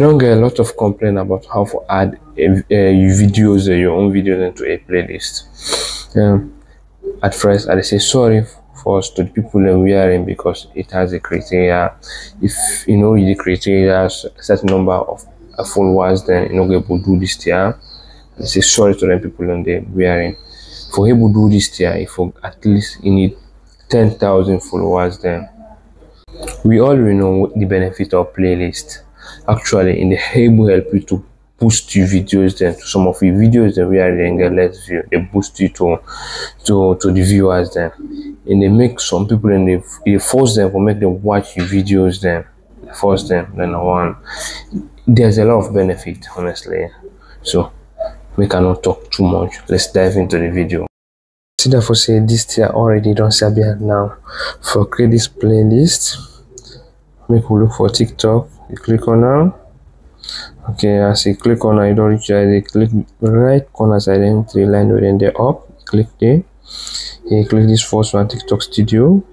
don't get a lot of complaint about how to add videos, your own videos into a playlist. At first I say sorry first to the people that we are in, because it has a criteria. If you know the criteria, a certain number of followers, then you know able to do this here. I say sorry to them people in the we are in. For able to do this here, if at least you need 10,000 followers, then we already know the benefit of playlist. Actually, in the able help you to boost your videos, then to some of your videos that we are in get less view, they boost you to the viewers, then and they make some people, and they force them to make them watch your videos, then force them. Then one, there's a lot of benefit, honestly. So we cannot talk too much, let's dive into the video. See, therefore say this tier already don't sabi now. For create this playlist, make we look for TikTok. You click on now. Okay, as you click on, I don't reach there, click right corner side, then three line within the up, click there. You click this first one, TikTok Studio.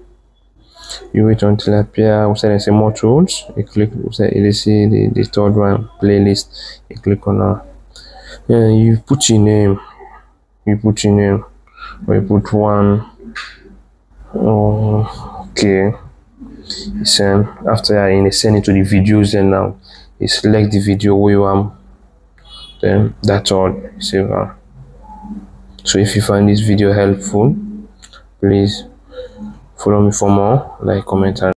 You wait until it appear. We say say more tools. You click. We say you see the third one, playlist. You click on now. Yeah, you put your name. Or you put one. Oh, okay. Send after that, you send it to the videos, and now you select the video where you want. Then that's all. Save. So if you find this video helpful, please follow me for more, like, comment, and